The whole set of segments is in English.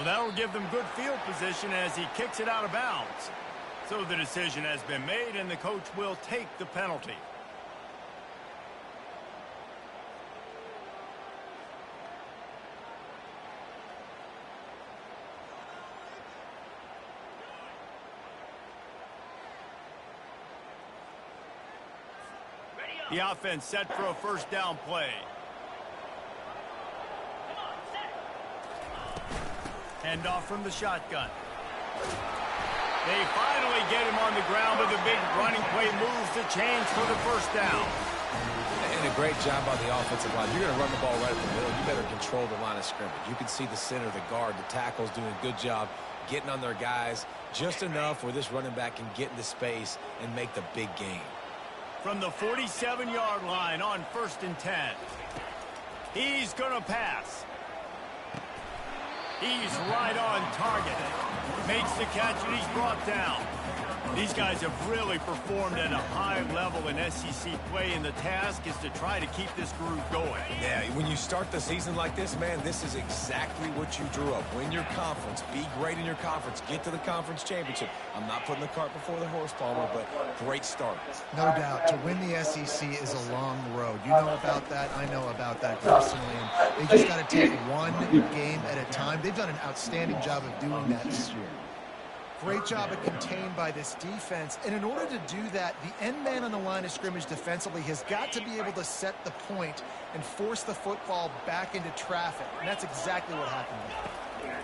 Well, that will give them good field position as he kicks it out of bounds. So the decision has been made, and the coach will take the penalty. The offense set for a first down play. Hand off from the shotgun. They finally get him on the ground with a big running play moves the chains for the first down. And a great job on the offensive line. You're going to run the ball right at the middle. You better control the line of scrimmage. You can see the center, the guard, the tackles doing a good job getting on their guys just enough where this running back can get into space and make the big gain. From the 47-yard line on 1st and 10. He's going to pass. He's right on target. Makes the catch, and he's brought down. These guys have really performed at a high level in SEC play, and the task is to try to keep this groove going. Yeah, when you start the season like this, man, this is exactly what you drew up. Win your conference. Be great in your conference. Get to the conference championship. I'm not putting the cart before the horse, Palmer, but great start. No doubt. To win the SEC is a long road. You know about that. I know about that personally. And they just got to take one game at a time. They've done an outstanding job of doing that this year. Great job of contained by this defense. And in order to do that, the end man on the line of scrimmage defensively has got to be able to set the point and force the football back into traffic. And that's exactly what happened here.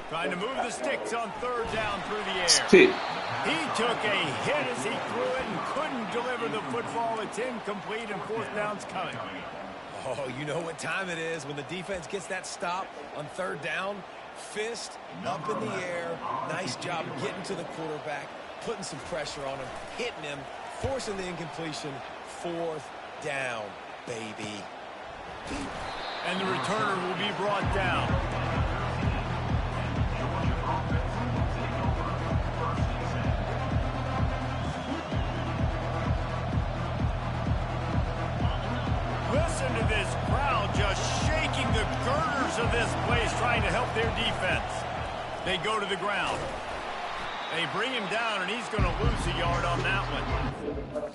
Trying to move the sticks on 3rd down through the air. He took a hit as he threw it and couldn't deliver the football. It's incomplete, and 4th down's coming. Oh, you know what time it is when the defense gets that stop on 3rd down. Fist up in the air. Nice job getting to the quarterback, putting some pressure on him, hitting him, forcing the incompletion. 4th down, baby. And the returner will be brought down. Listen to this crowd just shaking the girders of this place, trying to help their defense. They go to the ground. They bring him down, and he's going to lose a yard on that one.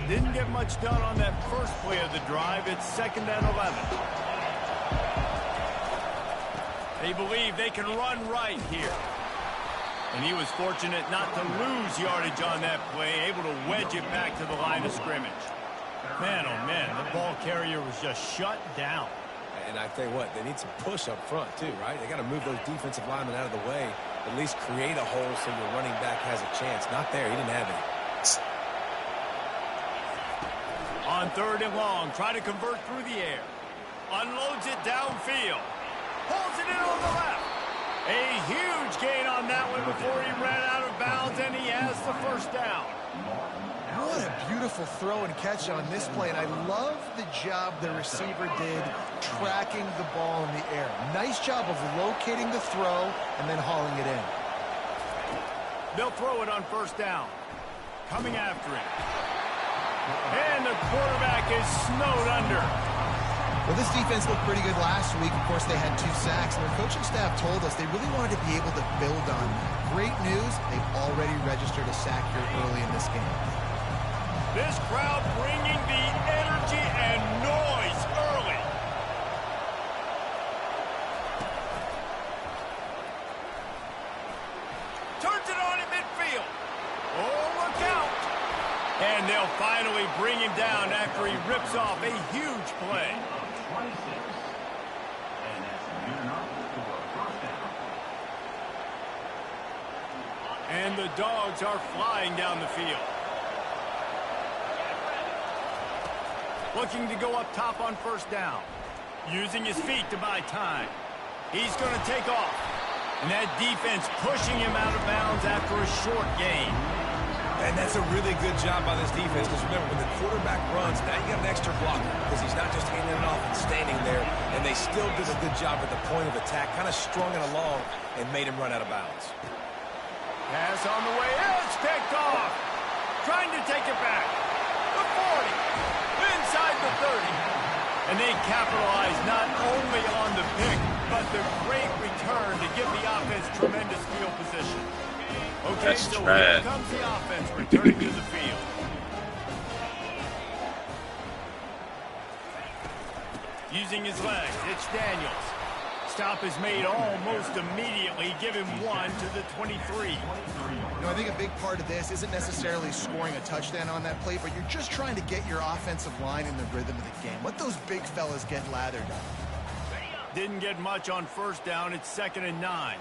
Didn't get much done on that first play of the drive. It's 2nd and 11. They believe they can run right here. And he was fortunate not to lose yardage on that play, able to wedge it back to the line of scrimmage. Man, oh man, the ball carrier was just shut down. And I tell you what, they need some push up front too, right? They got to move those defensive linemen out of the way, at least create a hole so your running back has a chance. Not there. He didn't have any. On 3rd and long, try to convert through the air. Unloads it downfield. Pulls it in on the left. A huge gain on that one before he ran out of bounds, and he has the first down. What a beautiful throw and catch on this play. And I love the job the receiver did tracking the ball in the air. Nice job of locating the throw and then hauling it in. They'll throw it on 1st down. Coming after him. And the quarterback is snowed under. Well, this defense looked pretty good last week. Of course, they had 2 sacks, and their coaching staff told us they really wanted to be able to build on that. Great news, they've already registered a sack here early in this game. This crowd bringing the energy and noise early. Turns it on in midfield. Oh, look out. And they'll finally bring him down after he rips off a huge play. And the Dogs are flying down the field. Looking to go up top on first down. Using his feet to buy time. He's going to take off. And that defense pushing him out of bounds after a short gain. And that's a really good job by this defense, because remember, when the quarterback runs, now you got an extra blocker, because he's not just handing it off and standing there, and they still did a good job at the point of attack, kind of strung it along and made him run out of bounds. Pass on the way. It's picked off. Trying to take it back. The 40. Inside the 30. And they capitalize not only on the pick, but the great return to give the offense tremendous field position. Okay, That's so trash. here comes the offense returning to the field. Using his legs, it's Daniels. Stop is made almost immediately. Give him 1 to the 23. You know, I think a big part of this isn't necessarily scoring a touchdown on that play, but you're just trying to get your offensive line in the rhythm of the game. Let those big fellas get lathered up. Didn't get much on first down. It's 2nd and 9.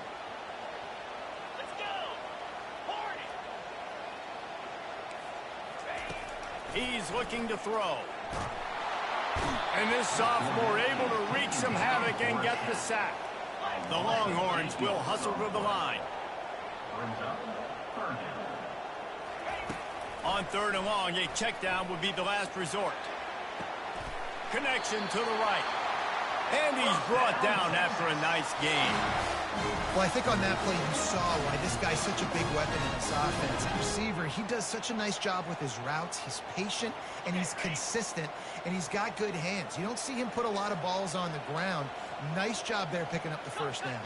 He's looking to throw. And this sophomore able to wreak some havoc and get the sack. The Longhorns will hustle to the line. On 3rd and long, a check down would be the last resort. Connection to the right. And he's brought down after a nice game. Well, I think on that play you saw why this guy's such a big weapon in this offense. Receiver, he does such a nice job with his routes. He's patient, and he's consistent, and he's got good hands. You don't see him put a lot of balls on the ground. Nice job there picking up the first down.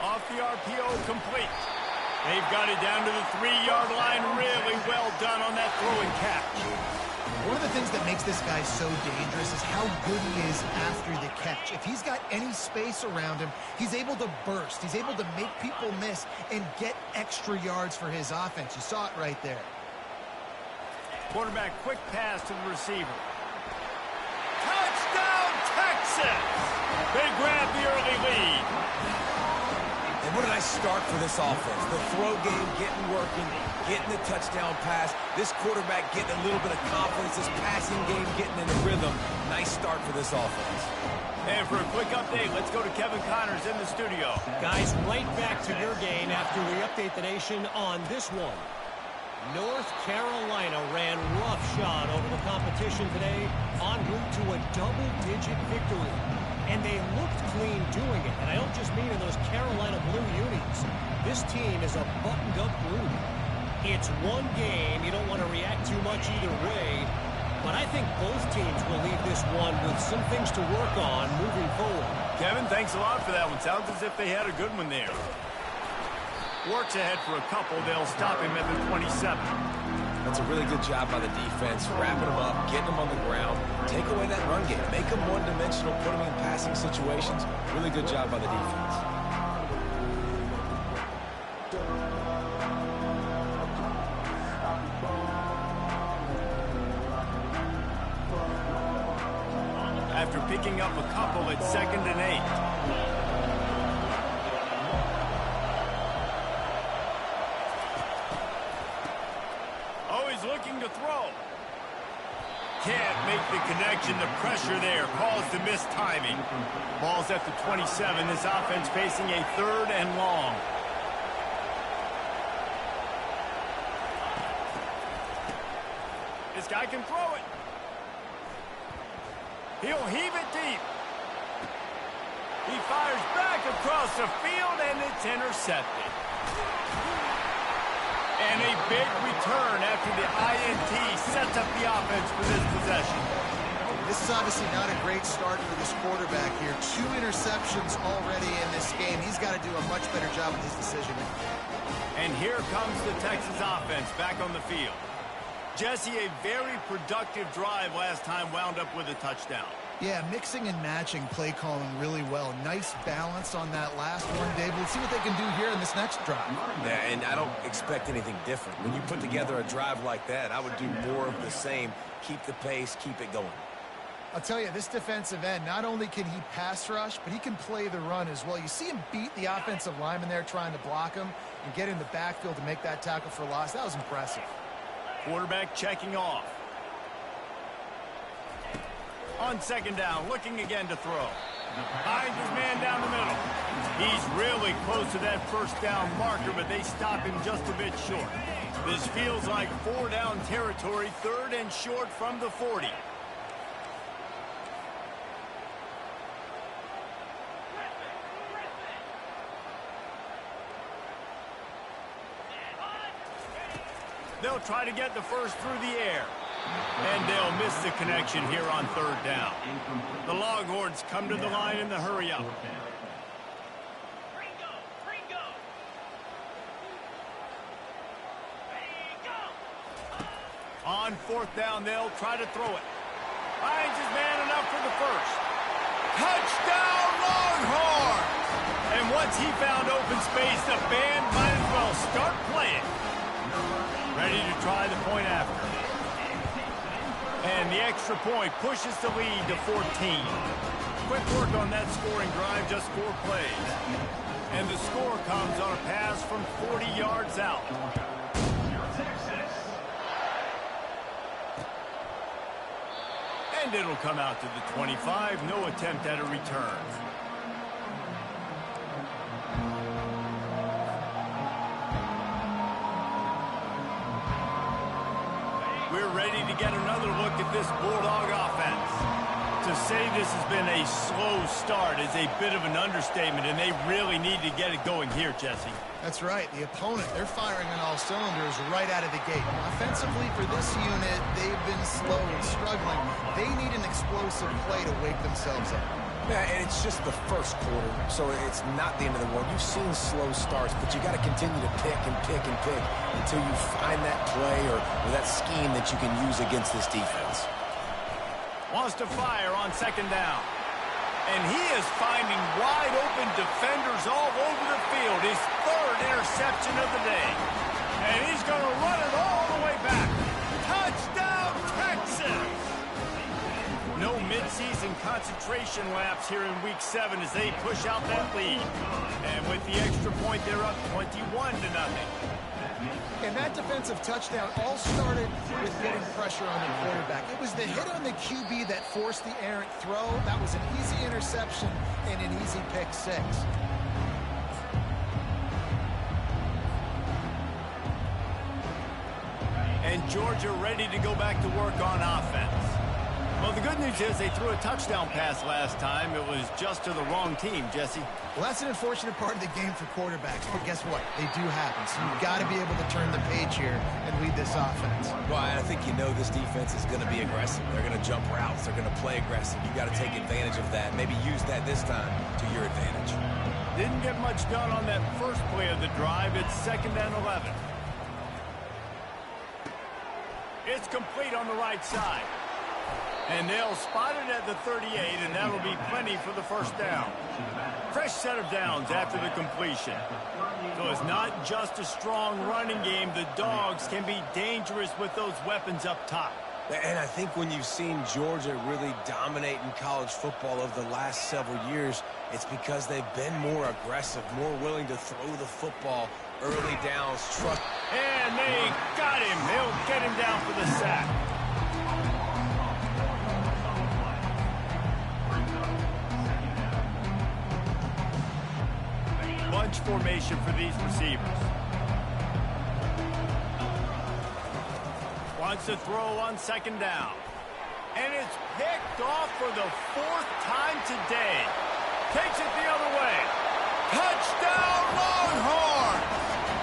Off the RPO, complete. They've got it down to the 3-yard line. Really well done on that throw and catch. One of the things that makes this guy so dangerous is how good he is after the catch. If he's got any space around him, he's able to burst. He's able to make people miss and get extra yards for his offense. You saw it right there. Quarterback, quick pass to the receiver. Touchdown, Texas! They grab the early lead. And what a nice start for this offense. The throw game getting working, getting the touchdown pass. This quarterback getting a little bit of confidence. This passing game getting in the rhythm. Nice start for this offense. And for a quick update, let's go to Kevin Connors in the studio. Guys, right back to your game after we update the nation on this one. North Carolina ran roughshod over the competition today en route to a double-digit victory. And they looked clean doing it. And I don't just mean in those Carolina blue unis. This team is a buttoned-up group. It's one game. You don't want to react too much either way. But I think both teams will leave this one with some things to work on moving forward. Kevin, thanks a lot for that one. Sounds as if they had a good one there. Works ahead for a couple. They'll stop him at the 27. That's a really good job by the defense, wrapping them up, getting them on the ground, take away that run game, make them one-dimensional, put them in passing situations. Really good job by the defense. After picking up a couple, it's 2nd and 8. Looking to throw. Can't make the connection. The pressure there caused the missed timing. Ball's at the 27. This offense facing a 3rd and long. This guy can throw it. He'll heave it deep. He fires back across the field, and it's intercepted. And a big return after the INT sets up the offense for this possession. This is obviously not a great start for this quarterback here. 2 interceptions already in this game. He's got to do a much better job with his decision-making. And here comes the Texas offense back on the field. Jesse, a very productive drive last time wound up with a touchdown. Yeah, mixing and matching play calling really well. Nice balance on that last one, Dave. We'll see what they can do here in this next drive. Yeah, and I don't expect anything different. When you put together a drive like that, I would do more of the same. Keep the pace, keep it going. I'll tell you, this defensive end, not only can he pass rush, but he can play the run as well. You see him beat the offensive lineman there trying to block him and get in the backfield to make that tackle for loss. That was impressive. Quarterback checking off. On second down, looking again to throw. Finds his man down the middle. He's really close to that first down marker, but they stop him just a bit short. This feels like 4-down territory, 3rd and short from the 40. They'll try to get the first through the air. And they'll miss the connection here on 3rd down. The Longhorns come to the line in the hurry-up. On 4th down, they'll try to throw it. Finds his man enough for the first. Touchdown, Longhorns! And once he found open space, the band might as well start playing. Ready to try the point after. And the extra point pushes the lead to 14. Quick work on that scoring drive, just 4 plays. And the score comes on a pass from 40 yards out. And it'll come out to the 25. No attempt at a return. We're ready to get another look at this Bulldog offense. To say this has been a slow start is a bit of an understatement, and they really need to get it going here, Jesse. That's right. The opponent, they're firing on all cylinders right out of the gate. Offensively for this unit, they've been slow and struggling. They need an explosive play to wake themselves up. Yeah, and it's just the first quarter, so it's not the end of the world. You've seen slow starts, but you got to continue to pick and pick and pick until you find that play or that scheme that you can use against this defense. Wants to fire on second down. And he is finding wide open defenders all over the field. His 3rd interception of the day. And he's going to run it all the way back. Touchdown, Texas! No midseason concentration laps here in Week 7 as they push out that lead. And with the extra point, they're up 21-0. And that defensive touchdown all started with getting pressure on the quarterback. It was the hit on the QB that forced the errant throw. That was an easy interception and an easy pick 6. And Georgia ready to go back to work on offense. Well, the good news is they threw a touchdown pass last time. It was just to the wrong team, Jesse. Well, that's an unfortunate part of the game for quarterbacks, but guess what? They do happen. So you've got to be able to turn the page here and lead this offense. Well, I think you know this defense is going to be aggressive. They're going to jump routes. They're going to play aggressive. You've got to take advantage of that. Maybe use that this time to your advantage. Didn't get much done on that first play of the drive. It's 2nd and 11. It's complete on the right side. And they'll spot it at the 38, and that'll be plenty for the first down. Fresh set of downs after the completion. So it's not just a strong running game. The Dogs can be dangerous with those weapons up top. And I think when you've seen Georgia really dominate in college football over the last several years, it's because they've been more aggressive, more willing to throw the football early downs. And they got him. They'll get him down for the sack. Bunch formation for these receivers. Wants to throw on second down. And it's picked off for the 4th time today. Takes it the other way. Touchdown, Longhorns!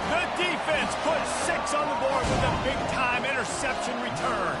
The defense puts 6 on the board with a big-time interception return.